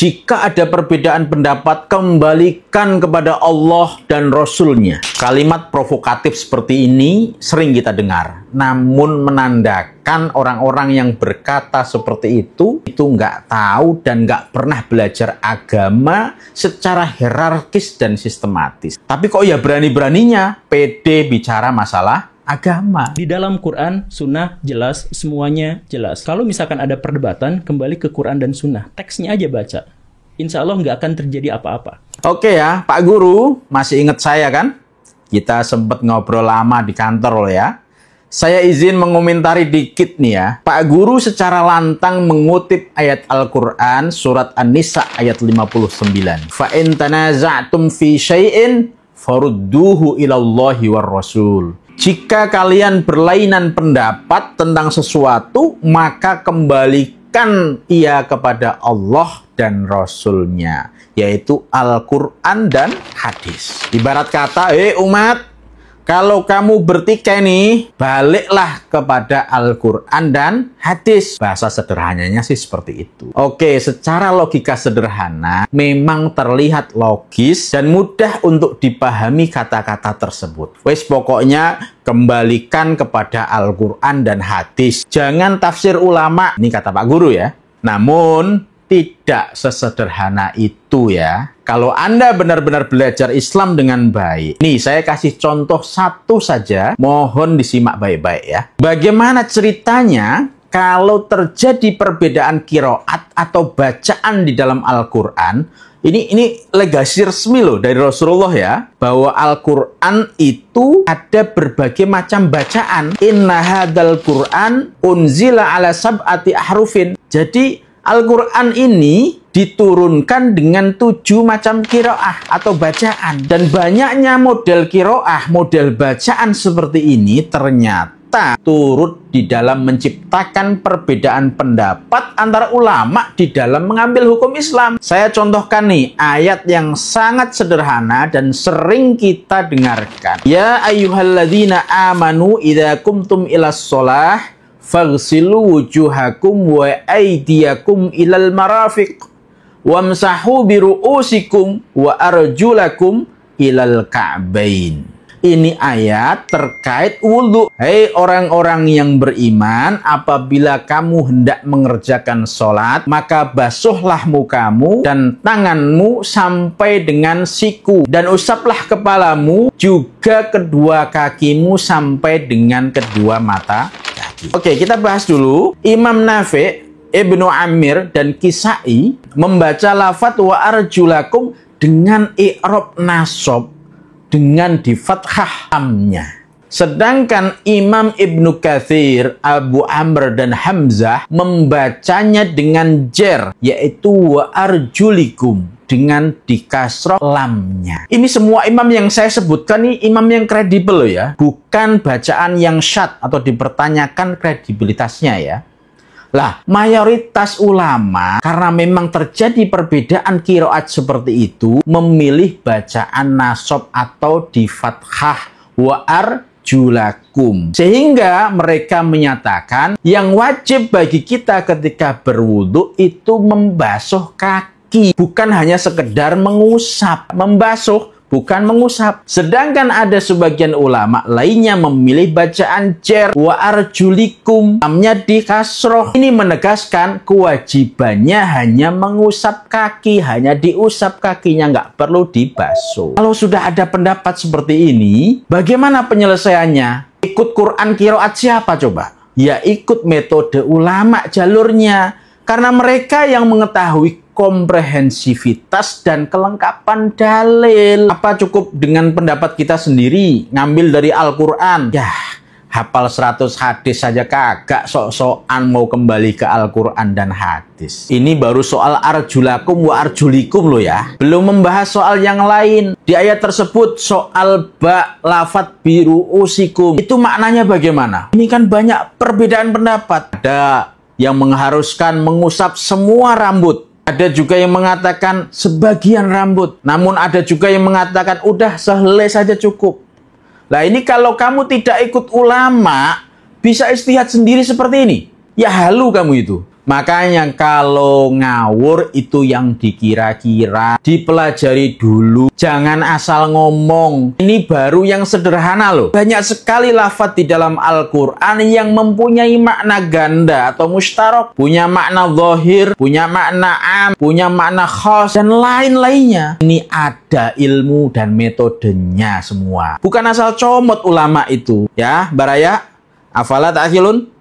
Jika ada perbedaan pendapat, kembalikan kepada Allah dan Rasul-Nya. Kalimat provokatif seperti ini sering kita dengar. Namun menandakan orang-orang yang berkata seperti itu nggak tahu dan nggak pernah belajar agama secara hierarkis dan sistematis. Tapi kok ya berani-beraninya pede bicara masalah agama. Di dalam Quran, Sunnah jelas, semuanya jelas. Kalau misalkan ada perdebatan, kembali ke Quran dan Sunnah. Teksnya aja baca. Insya Allah nggak akan terjadi apa-apa. Oke ya, Pak Guru, masih ingat saya kan? Kita sempat ngobrol lama di kantor loh ya. Saya izin mengomentari dikit nih ya. Pak Guru secara lantang mengutip ayat Al-Quran surat An-Nisa ayat 59. Fa in tanaza'tum fi syai'in farudduhu ilallahi war rasul. Jika kalian berlainan pendapat tentang sesuatu, maka kembalikan ia kepada Allah dan Rasul-Nya, yaitu Al-Quran dan hadis. Ibarat kata, umat, kalau kamu bertikai nih, baliklah kepada Al-Quran dan hadis. Bahasa sederhananya sih seperti itu. Oke, secara logika sederhana, memang terlihat logis dan mudah untuk dipahami kata-kata tersebut. Wes pokoknya kembalikan kepada Al-Quran dan hadis. Jangan tafsir ulama. Ini kata Pak Guru ya. Namun, tidak sesederhana itu ya. Kalau Anda benar-benar belajar Islam dengan baik. Nih, saya kasih contoh satu saja. Mohon disimak baik-baik ya. Bagaimana ceritanya kalau terjadi perbedaan qiraat atau bacaan di dalam Al-Quran. Ini legasi resmi loh dari Rasulullah ya. Bahwa Al-Quran itu ada berbagai macam bacaan. Inna hadzal Quran unzila ala sab'ati ahrufin. Jadi Al-Quran ini diturunkan dengan 7 macam qiraah atau bacaan. Dan banyaknya model qiraah, model bacaan seperti ini ternyata turut di dalam menciptakan perbedaan pendapat antara ulama di dalam mengambil hukum Islam. Saya contohkan nih ayat yang sangat sederhana dan sering kita dengarkan. Ya ayyuhalladzina amanu idza kumtum ilas sholah faghsilu wujuhakum wa aydiyakum ilal marafiq wamsahu biru'usikum wa arjulakum ilal ka'bain. Ini ayat terkait wudhu. Hei orang-orang yang beriman, apabila kamu hendak mengerjakan sholat, maka basuhlah mukamu dan tanganmu sampai dengan siku. Dan usaplah kepalamu, juga kedua kakimu sampai dengan kedua mata kaki. Oke, kita bahas dulu. Imam Nafi', Ibnu Amir, dan Kisai membaca lafadz wa arjulakum dengan i'rab nasab, dengan di fathah lamnya. Sedangkan Imam Ibnu Katsir, Abu Amr, dan Hamzah membacanya dengan jer, yaitu wa arjulikum, dengan di kasroh lamnya. Ini semua imam yang saya sebutkan ini imam yang kredibel ya, bukan bacaan yang syad atau dipertanyakan kredibilitasnya ya. Lah, mayoritas ulama karena memang terjadi perbedaan qiraat seperti itu memilih bacaan nasab atau di fathah wa arjulakum. Sehingga mereka menyatakan yang wajib bagi kita ketika berwudu itu membasuh kaki, bukan hanya sekedar mengusap. Membasuh bukan mengusap. Sedangkan ada sebagian ulama lainnya memilih bacaan jer wa arjulikum, lamnya di kasroh. Ini menegaskan kewajibannya hanya mengusap kaki, hanya diusap kakinya, nggak perlu dibasuh. Kalau sudah ada pendapat seperti ini, bagaimana penyelesaiannya? Ikut Quran qiraat siapa coba? Ya ikut metode ulama jalurnya. Karena mereka yang mengetahui komprehensivitas dan kelengkapan dalil. Apa cukup dengan pendapat kita sendiri ngambil dari Al-Quran? Ya, hafal 100 hadis saja kagak, sok-sokan mau kembali ke Al-Quran dan hadis. Ini baru soal arjulakum wa arjulikum loh ya. Belum membahas soal yang lain. Di ayat tersebut soal lafadz biru usikum. Itu maknanya bagaimana? Ini kan banyak perbedaan pendapat. Ada yang mengharuskan mengusap semua rambut. Ada juga yang mengatakan sebagian rambut. Namun ada juga yang mengatakan udah sehelai saja cukup. Nah ini kalau kamu tidak ikut ulama, bisa istihad sendiri seperti ini. Ya halu kamu itu. Makanya kalau ngawur itu yang dikira-kira, dipelajari dulu. Jangan asal ngomong. Ini baru yang sederhana loh. Banyak sekali lafaz di dalam Al-Quran yang mempunyai makna ganda atau mustarok. Punya makna zahir, punya makna am, punya makna khas, dan lain-lainnya. Ini ada ilmu dan metodenya semua. Bukan asal comot ulama itu. Ya, Baraya, afala ta'qilun?